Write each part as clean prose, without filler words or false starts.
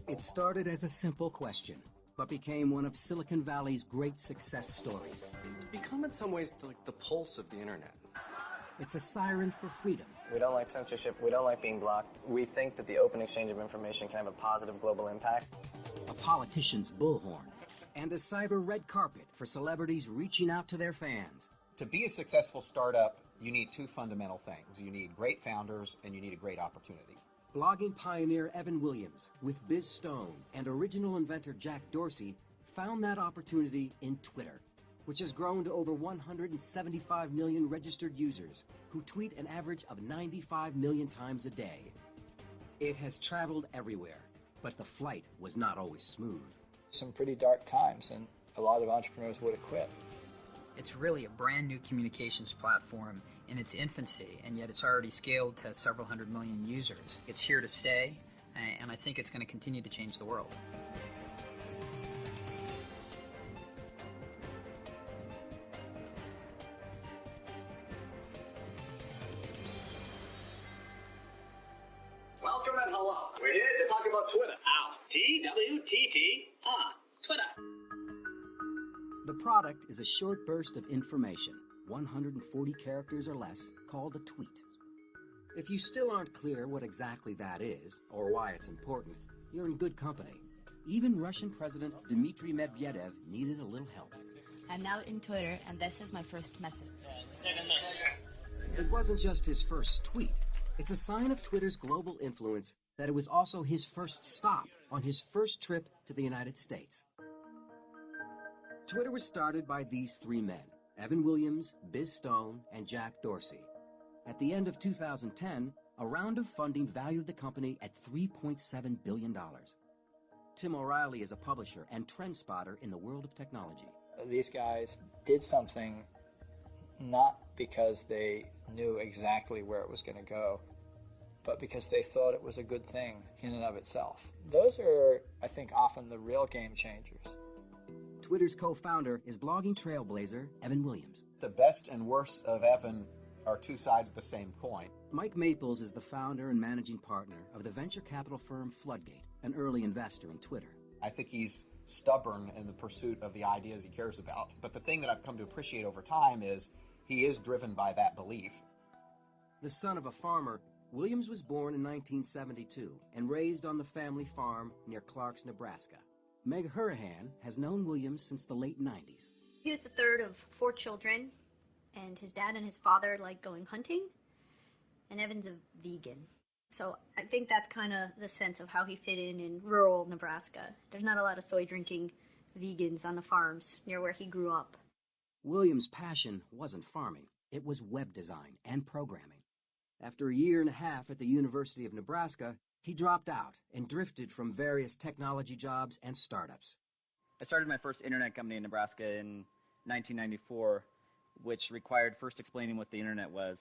It started as a simple question, but became one of Silicon Valley's great success stories. It's become in some ways like the pulse of the internet. It's a siren for freedom. We don't like censorship. We don't like being blocked. We think that the open exchange of information can have a positive global impact. A politician's bullhorn. And a cyber red carpet for celebrities reaching out to their fans. To be a successful startup, you need two fundamental things. You need great founders, and you need a great opportunity. Blogging pioneer Evan Williams, with Biz Stone and original inventor Jack Dorsey, found that opportunity in Twitter, which has grown to over 175 million registered users who tweet an average of 95 million times a day. It has traveled everywhere, but the flight was not always smooth. Some pretty dark times, and a lot of entrepreneurs would have quit. It's really a brand new communications platform in its infancy, and yet it's already scaled to several hundred million users. It's here to stay, and I think it's going to continue to change the world. Welcome and hello. We're here to talk about Twitter. T-W-T-T, Twitter. The product is a short burst of information, 140 characters or less, called a tweet. If you still aren't clear what exactly that is, or why it's important, you're in good company. Even Russian President Dmitry Medvedev needed a little help. I'm now in Twitter, and this is my first message. It wasn't just his first tweet. It's a sign of Twitter's global influence that it was also his first stop on his first trip to the United States. Twitter was started by these three men, Evan Williams, Biz Stone, and Jack Dorsey. At the end of 2010, a round of funding valued the company at $3.7 billion. Tim O'Reilly is a publisher and trend spotter in the world of technology. These guys did something not because they knew exactly where it was going to go, but because they thought it was a good thing in and of itself. Those are, I think, often the real game changers. Twitter's co-founder is blogging trailblazer Evan Williams. The best and worst of Evan are two sides of the same coin. Mike Maples is the founder and managing partner of the venture capital firm Floodgate, an early investor in Twitter. I think he's stubborn in the pursuit of the ideas he cares about. But the thing that I've come to appreciate over time is he is driven by that belief. The son of a farmer, Williams was born in 1972 and raised on the family farm near Clarks, Nebraska. Meg Hurahan has known Williams since the late 90s. He was the third of 4 children, and his dad and his father liked going hunting, and Evan's a vegan. So I think that's kind of the sense of how he fit in rural Nebraska. There's not a lot of soy-drinking vegans on the farms near where he grew up. Williams' passion wasn't farming. It was web design and programming. After a year and a half at the University of Nebraska, he dropped out and drifted from various technology jobs and startups. I started my first internet company in Nebraska in 1994, which required first explaining what the internet was.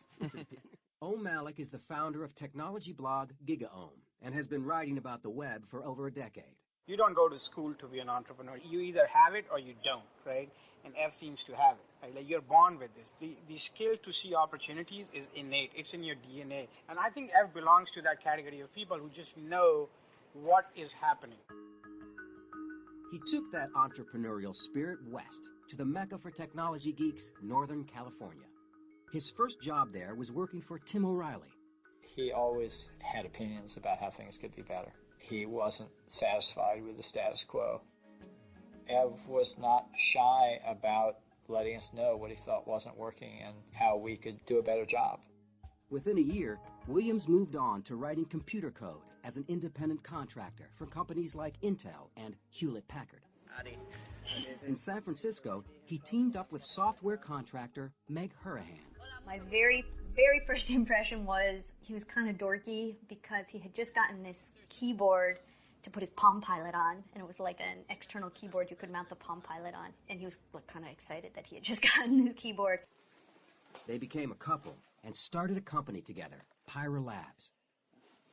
Ohm Malik is the founder of technology blog GigaOhm and has been writing about the web for over a decade. You don't go to school to be an entrepreneur. You either have it or you don't, right? And F seems to have it, right? Like you're born with this. The skill to see opportunities is innate. It's in your DNA. And I think F belongs to that category of people who just know what is happening. He took that entrepreneurial spirit west to the Mecca for technology geeks, Northern California. His first job there was working for Tim O'Reilly. He always had opinions about how things could be better. He wasn't satisfied with the status quo. Ev was not shy about letting us know what he thought wasn't working and how we could do a better job. Within a year, Williams moved on to writing computer code as an independent contractor for companies like Intel and Hewlett-Packard. In San Francisco, he teamed up with software contractor Meg Hurahan. My very first impression was he was kind of dorky because he had just gotten this keyboard to put his Palm Pilot on, and it was like an external keyboard you could mount the Palm Pilot on, and he was kind of excited that he had just gotten his keyboard. They became a couple and started a company together, Pyra Labs.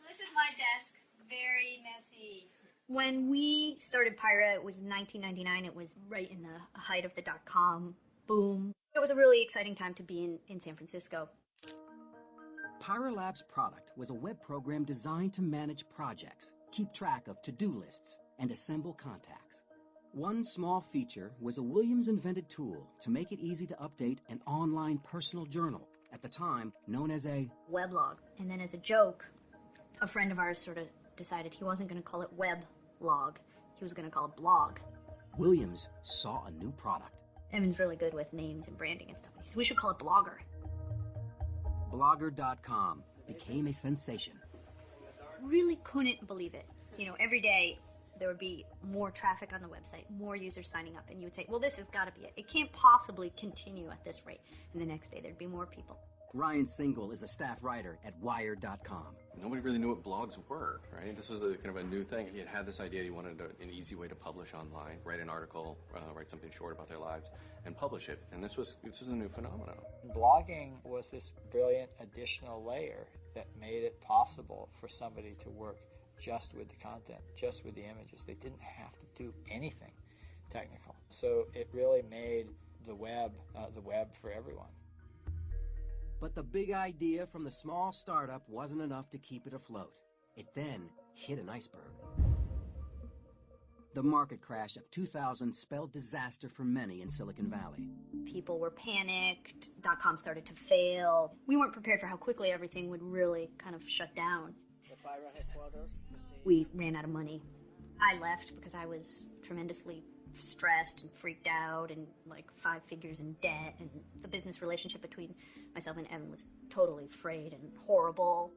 This is my desk, very messy. When we started Pyra, it was 1999. It was right in the height of the dot-com boom. It was a really exciting time to be in San Francisco. Pyra Labs' product was a web program designed to manage projects, keep track of to-do lists, and assemble contacts. One small feature was a Williams-invented tool to make it easy to update an online personal journal, at the time known as a weblog. And then as a joke, a friend of ours sort of decided he wasn't going to call it weblog, he was going to call it blog. Williams saw a new product. Evan's really good with names and branding and stuff. He said, we should call it Blogger. Blogger.com became a sensation. Really couldn't believe it. You know, every day there would be more traffic on the website, more users signing up, and you would say, well, this has got to be it. It can't possibly continue at this rate. And the next day there'd be more people. Ryan Single is a staff writer at Wired.com. Nobody really knew what blogs were, right? This was kind of a new thing. He had this idea he wanted an easy way to publish online, write an article, write something short about their lives, and publish it. And this was a new phenomenon. Blogging was this brilliant additional layer that made it possible for somebody to work just with the content, just with the images. They didn't have to do anything technical. So it really made the web for everyone. But the big idea from the small startup wasn't enough to keep it afloat. It then hit an iceberg. The market crash of 2000 spelled disaster for many in Silicon Valley. People were panicked. .com started to fail. We weren't prepared for how quickly everything would really kind of shut down. We ran out of money. I left because I was tremendously stressed and freaked out and like 5 figures in debt, and the business relationship between myself and Evan was totally frayed and horrible.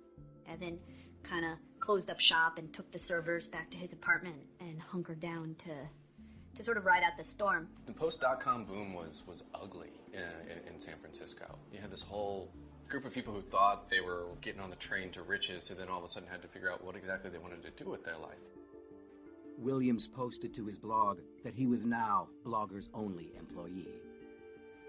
Evan kind of closed up shop and took the servers back to his apartment and hunkered down to sort of ride out the storm. The post-dot-com boom was ugly in San Francisco. You had this whole group of people who thought they were getting on the train to riches, who then all of a sudden had to figure out what exactly they wanted to do with their life. Williams posted to his blog that he was now Blogger's only employee.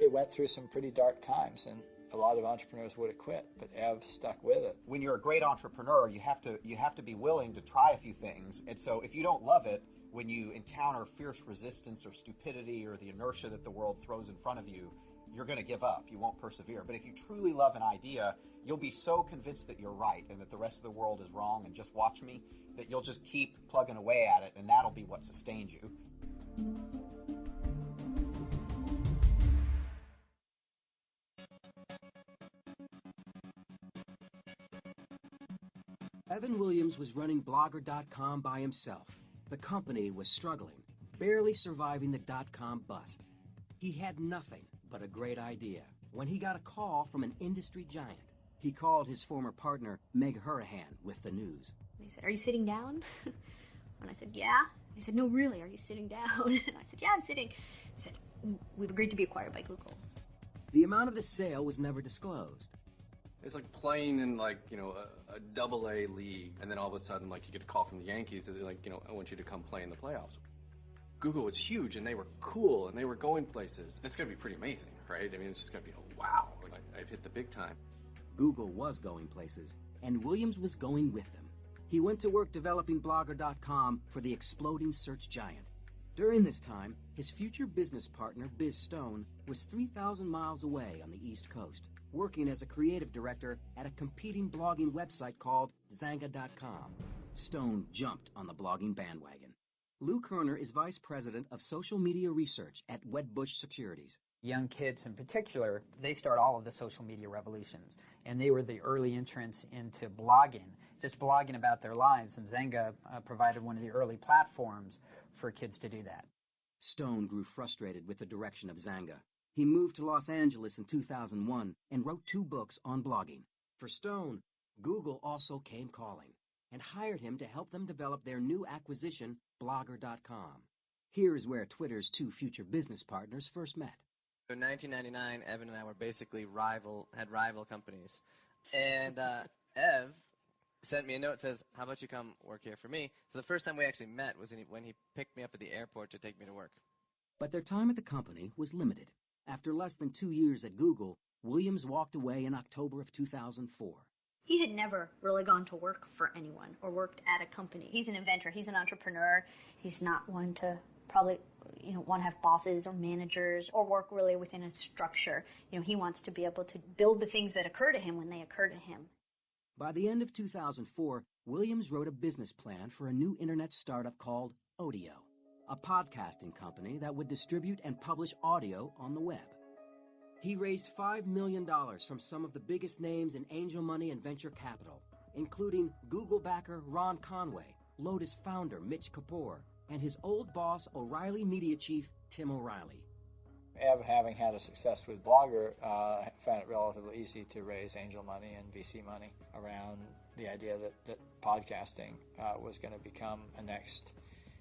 It went through some pretty dark times, and a lot of entrepreneurs would have quit, but Ev stuck with it. When you're a great entrepreneur, you have to be willing to try a few things. And so if you don't love it, when you encounter fierce resistance or stupidity or the inertia that the world throws in front of you, you're going to give up. You won't persevere. But if you truly love an idea, you'll be so convinced that you're right and that the rest of the world is wrong and just watch me, that you'll just keep plugging away at it, and that'll be what sustains you. Evan Williams was running Blogger.com by himself. The company was struggling, barely surviving the dot-com bust. He had nothing but a great idea when he got a call from an industry giant. He called his former partner, Meg Hurahan, with the news. He said, are you sitting down? And I said, yeah. He said, no, really, are you sitting down? And I said, yeah, I'm sitting. He said, we've agreed to be acquired by Google. The amount of the sale was never disclosed. It's like playing in a double-A league, and then all of a sudden, you get a call from the Yankees that they're I want you to come play in the playoffs. Google was huge, and they were cool, and they were going places. It's going to be pretty amazing, right? I mean, it's just going to be, wow, I've hit the big time. Google was going places, and Williams was going with them. He went to work developing Blogger.com for the exploding search giant. During this time, his future business partner, Biz Stone, was 3,000 miles away on the East Coast, working as a creative director at a competing blogging website called Xanga.com. Stone jumped on the blogging bandwagon. Lou Kerner is vice president of social media research at Wedbush Securities. Young kids in particular, they start all of the social media revolutions, and they were the early entrants into blogging, just blogging about their lives, and Xanga provided one of the early platforms for kids to do that. Stone grew frustrated with the direction of Xanga. He moved to Los Angeles in 2001 and wrote 2 books on blogging. For Stone, Google also came calling and hired him to help them develop their new acquisition, Blogger.com. Here is where Twitter's 2 future business partners first met. In 1999, Evan and I were basically rival companies. And Ev sent me a note that says, how about you come work here for me? So the first time we actually met was when he picked me up at the airport to take me to work. But their time at the company was limited. After less than 2 years at Google, Williams walked away in October of 2004. He had never really gone to work for anyone or worked at a company. He's an inventor. He's an entrepreneur. He's not one to probably, want to have bosses or managers or work really within a structure. He wants to be able to build the things that occur to him when they occur to him. By the end of 2004, Williams wrote a business plan for a new internet startup called Odeo, a podcasting company that would distribute and publish audio on the web. He raised $5 million from some of the biggest names in angel money and venture capital, including Google backer Ron Conway, Lotus founder Mitch Kapor, and his old boss, O'Reilly media chief Tim O'Reilly. Ev, having had a success with Blogger, found it relatively easy to raise angel money and VC money around the idea that podcasting was going to become a next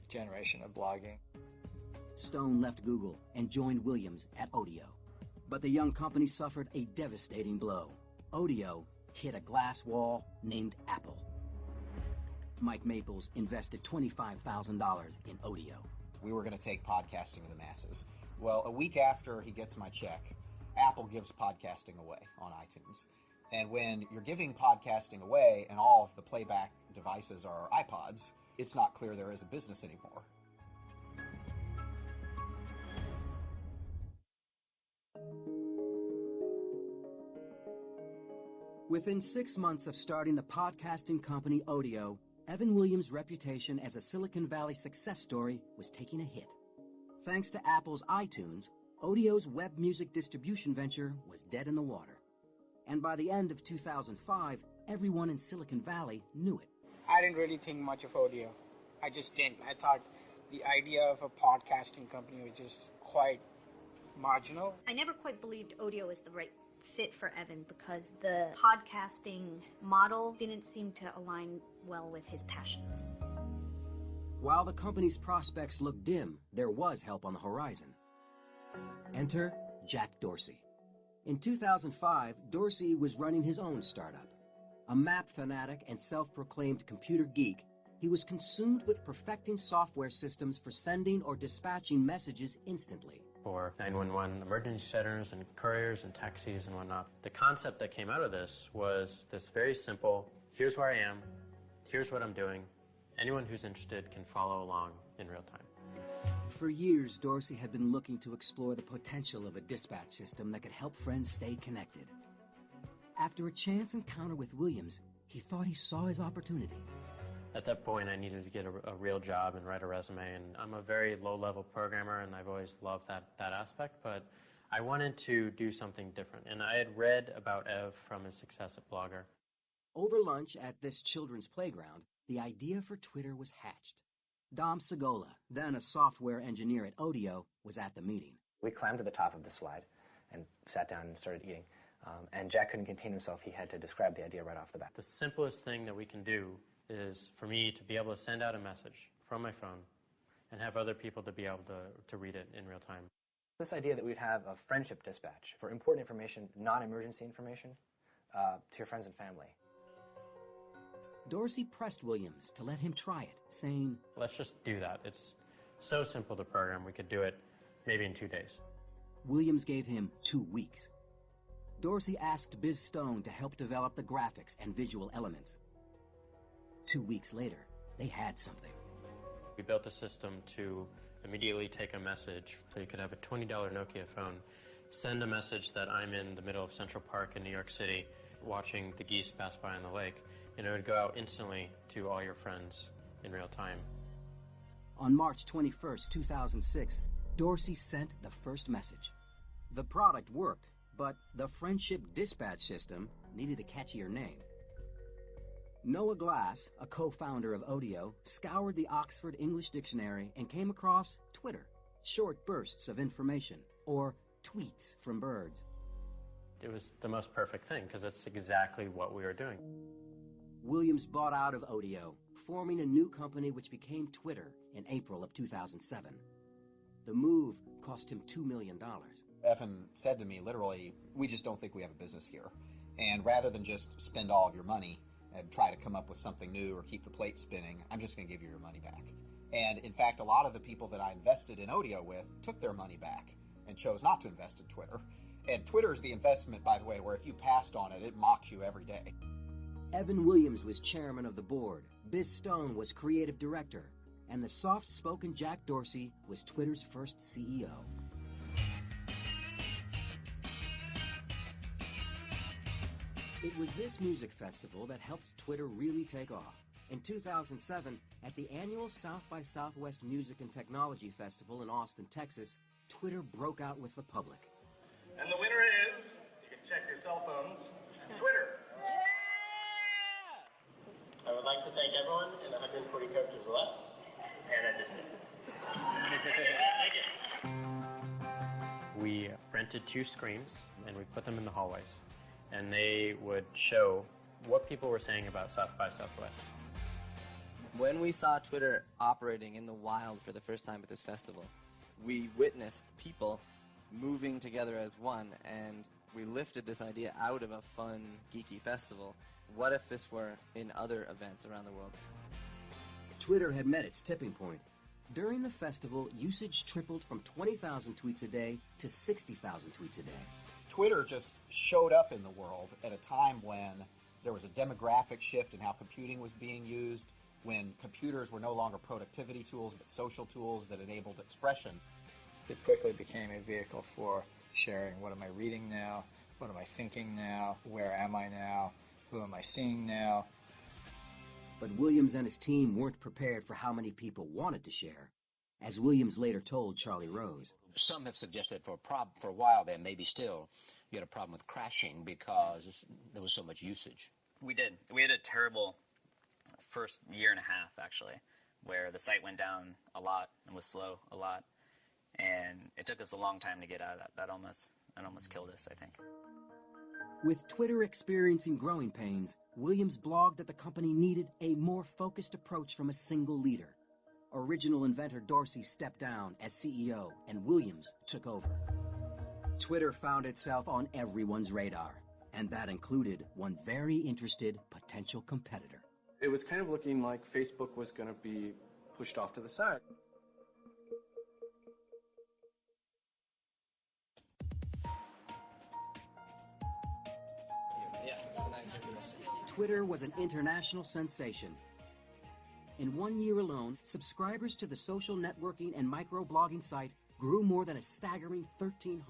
generation of blogging. Stone left Google and joined Williams at Odeo. But the young company suffered a devastating blow. Odeo hit a glass wall named Apple. Mike Maples invested $25,000 in Odeo. We were going to take podcasting to the masses. Well, a week after he gets my check, Apple gives podcasting away on iTunes. And when you're giving podcasting away and all of the playback devices are iPods, it's not clear there is a business anymore. Within 6 months of starting the podcasting company Odeo, Evan Williams' reputation as a Silicon Valley success story was taking a hit. Thanks to Apple's iTunes, Odeo's web music distribution venture was dead in the water. And by the end of 2005, everyone in Silicon Valley knew it. I didn't really think much of Odeo. I just didn't. I thought the idea of a podcasting company was just quite marginal. I never quite believed Odeo was the right fit for Evan because the podcasting model didn't seem to align well with his passions. While the company's prospects looked dim, there was help on the horizon. Enter Jack Dorsey. In 2005, Dorsey was running his own startup. A map fanatic and self-proclaimed computer geek, he was consumed with perfecting software systems for sending or dispatching messages instantly. For 911 emergency centers and couriers and taxis and whatnot. The concept that came out of this was this very simple, here's where I am, here's what I'm doing. Anyone who's interested can follow along in real time. For years, Dorsey had been looking to explore the potential of a dispatch system that could help friends stay connected. After a chance encounter with Williams, he thought he saw his opportunity. At that point, I needed to get a real job and write a resume, and I'm a very low-level programmer, and I've always loved that aspect, but I wanted to do something different, and I had read about Ev from his success at Blogger. Over lunch at this children's playground, the idea for Twitter was hatched. Dom Segola, then a software engineer at Odeo, was at the meeting. We climbed to the top of the slide and sat down and started eating. And Jack couldn't contain himself. He had to describe the idea right off the bat. The simplest thing that we can do is for me to be able to send out a message from my phone and have other people to be able to read it in real time. This idea that we'd have a friendship dispatch for important information, non-emergency information, to your friends and family. Dorsey pressed Williams to let him try it, saying, let's just do that. It's so simple to program. We could do it maybe in 2 days. Williams gave him 2 weeks. Dorsey asked Biz Stone to help develop the graphics and visual elements. 2 weeks later, they had something. We built a system to immediately take a message. So you could have a $20 Nokia phone, send a message that I'm in the middle of Central Park in New York City watching the geese pass by on the lake, and it would go out instantly to all your friends in real time. On March 21st, 2006, Dorsey sent the first message. The product worked, but the friendship dispatch system needed a catchier name. Noah Glass, a co-founder of Odeo, scoured the Oxford English Dictionary and came across Twitter, short bursts of information, or tweets from birds. It was the most perfect thing, because it's exactly what we were doing. Williams bought out of Odeo, forming a new company which became Twitter in April of 2007. The move cost him $2 million. Evan said to me, literally, we just don't think we have a business here. And rather than just spend all of your money and try to come up with something new or keep the plate spinning, I'm just going to give you your money back. And in fact, a lot of the people that I invested in Odeo with took their money back and chose not to invest in Twitter. And Twitter is the investment, by the way, where if you passed on it, it mocks you every day. Evan Williams was chairman of the board, Biz Stone was creative director, and the soft-spoken Jack Dorsey was Twitter's first CEO. It was this music festival that helped Twitter really take off. In 2007, at the annual South by Southwest Music and Technology Festival in Austin, Texas, Twitter broke out with the public. And the winner is, you can check your cell phones, Twitter. I would like to thank everyone in the 140 characters or less, and I just did. Thank you. We rented 2 screens, and we put them in the hallways. And they would show what people were saying about South by Southwest. When we saw Twitter operating in the wild for the first time at this festival, we witnessed people moving together as one, and we lifted this idea out of a fun, geeky festival. What if this were in other events around the world? Twitter had met its tipping point. During the festival, usage tripled from 20,000 tweets a day to 60,000 tweets a day. Twitter just showed up in the world at a time when there was a demographic shift in how computing was being used, when computers were no longer productivity tools but social tools that enabled expression. It quickly became a vehicle for sharing what am I reading now, what am I thinking now, where am I now, who am I seeing now. But Williams and his team weren't prepared for how many people wanted to share. As Williams later told Charlie Rose, some have suggested for a while there, maybe still, you had a problem with crashing because there was so much usage. We did. We had a terrible first year and a half, actually, where the site went down a lot and was slow a lot. And it took us a long time to get out of that. That almost killed us, I think. With Twitter experiencing growing pains, Williams blogged that the company needed a more focused approach from a single leader. Original inventor Dorsey stepped down as CEO, and Williams took over. Twitter found itself on everyone's radar, and that included one very interested potential competitor. It was kind of looking like Facebook was going to be pushed off to the side. Twitter was an international sensation. In 1 year alone, subscribers to the social networking and microblogging site grew more than a staggering 1,300%.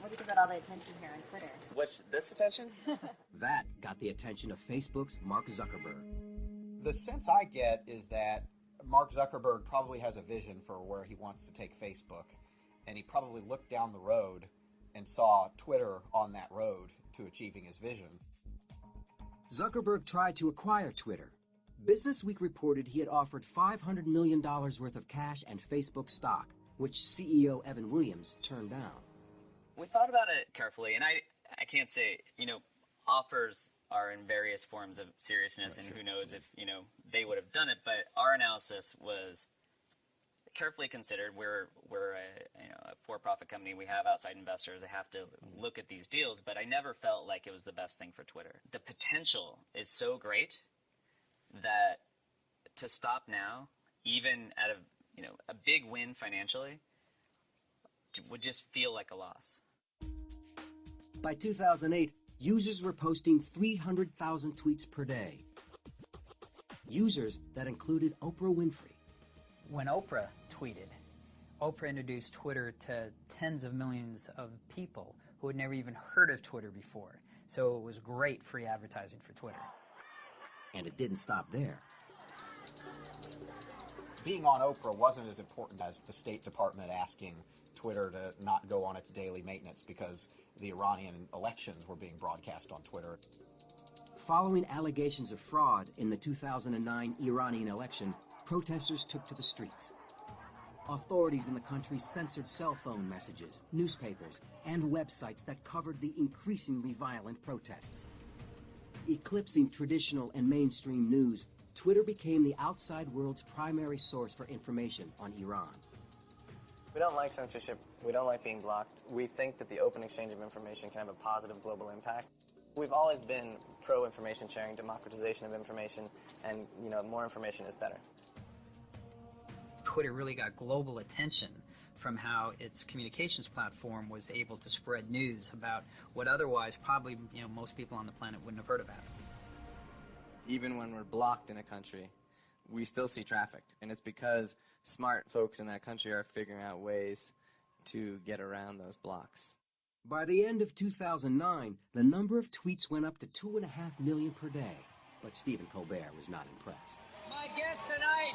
What do you think about all the attention here on Twitter? What's this attention? That got the attention of Facebook's Mark Zuckerberg. The sense I get is that Mark Zuckerberg probably has a vision for where he wants to take Facebook, and he probably looked down the road and saw Twitter on that road to achieving his vision. Zuckerberg tried to acquire Twitter. Business Week reported he had offered $500 million worth of cash and Facebook stock, which CEO Evan Williams turned down. We thought about it carefully, and I can't say, offers are in various forms of seriousness, and who knows if, they would have done it, but our analysis was carefully considered. We're a for-profit company. We have outside investors. They have to look at these deals, but I never felt like it was the best thing for Twitter. The potential is so great that to stop now, even at a big win financially, would just feel like a loss. By 2008, users were posting 300,000 tweets per day. Users that included Oprah Winfrey. When Oprah tweeted, Oprah introduced Twitter to tens of millions of people who had never even heard of Twitter before. So it was great free advertising for Twitter. And it didn't stop there. Being on Oprah wasn't as important as the State Department asking Twitter to not go on its daily maintenance because the Iranian elections were being broadcast on Twitter. Following allegations of fraud in the 2009 Iranian election, protesters took to the streets. Authorities in the country censored cell phone messages, newspapers, and websites that covered the increasingly violent protests. Eclipsing traditional and mainstream news, Twitter became the outside world's primary source for information on Iran. We don't like censorship. We don't like being blocked. We think that the open exchange of information can have a positive global impact. We've always been pro-information sharing, democratization of information, and, more information is better. Twitter really got global attention from how its communications platform was able to spread news about what otherwise probably, most people on the planet wouldn't have heard about. Even when we're blocked in a country, we still see traffic, and it's because smart folks in that country are figuring out ways to get around those blocks. By the end of 2009, the number of tweets went up to 2.5 million per day. But Stephen Colbert was not impressed. My guest tonight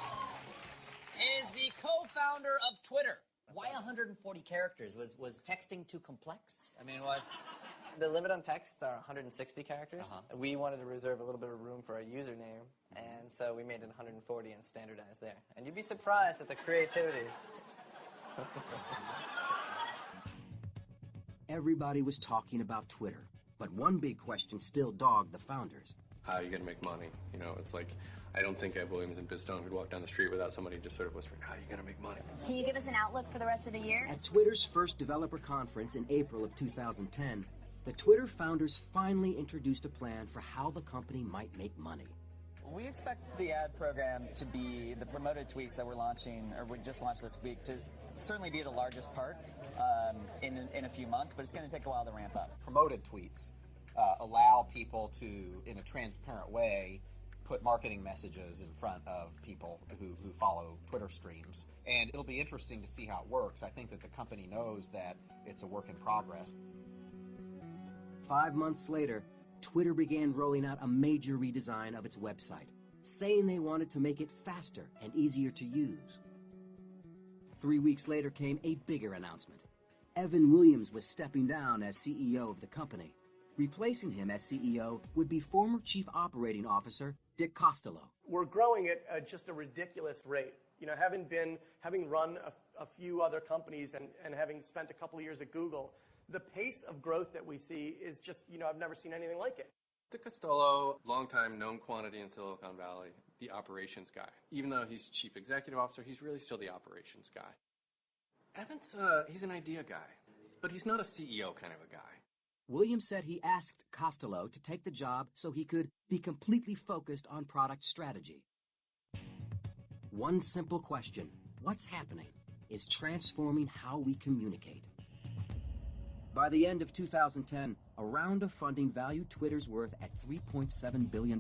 is the co-founder of Twitter. Why 140 characters? Was texting too complex? I mean, what? The limit on texts are 160 characters. We wanted to reserve a little bit of room for a username, and so we made it 140 and standardized there. And you'd be surprised at the creativity. Everybody was talking about Twitter, but one big question still dogged the founders. How are you going to make money? You know, it's like, I don't think Ev Williams and Biz Stone could walk down the street without somebody just sort of whispering, how are you going to make money? Can you give us an outlook for the rest of the year? At Twitter's first developer conference in April of 2010, the Twitter founders finally introduced a plan for how the company might make money. We expect the ad program to be the promoted tweets that we're launching, or we just launched this week, to certainly be the largest part in a few months, but it's going to take a while to ramp up. Promoted tweets allow people to, in a transparent way, put marketing messages in front of people who follow Twitter streams. And it'll be interesting to see how it works. I think that the company knows that it's a work in progress. 5 months later, Twitter began rolling out a major redesign of its website, saying they wanted to make it faster and easier to use. 3 weeks later came a bigger announcement. Evan Williams was stepping down as CEO of the company. Replacing him as CEO would be former Chief Operating Officer Dick Costolo. We're growing at just a ridiculous rate. You know, having run a few other companies and having spent a couple of years at Google, the pace of growth that we see is just, you know, I've never seen anything like it. Dick Costolo, long-time known quantity in Silicon Valley, the operations guy. Even though he's Chief Executive Officer, he's really still the operations guy. Evan's, he's an idea guy, but he's not a CEO kind of a guy. Williams said he asked Costolo to take the job so he could be completely focused on product strategy. One simple question, what's happening, is transforming how we communicate. By the end of 2010, a round of funding valued Twitter's worth at $3.7 billion,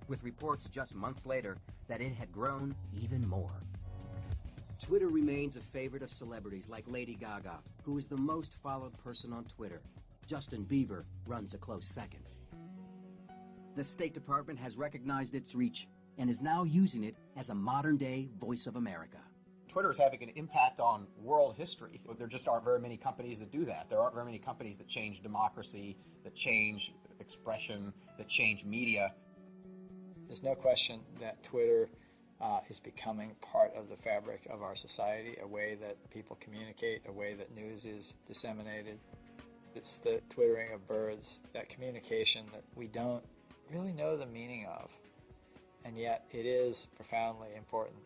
with reports just months later that it had grown even more. Twitter remains a favorite of celebrities like Lady Gaga, who is the most followed person on Twitter. Justin Bieber runs a close second. The State Department has recognized its reach and is now using it as a modern-day voice of America. Twitter is having an impact on world history. There just aren't very many companies that do that. There aren't very many companies that change democracy, that change expression, that change media. There's no question that Twitter is becoming part of the fabric of our society, a way that people communicate, a way that news is disseminated. It's the twittering of birds, that communication that we don't really know the meaning of, and yet it is profoundly important.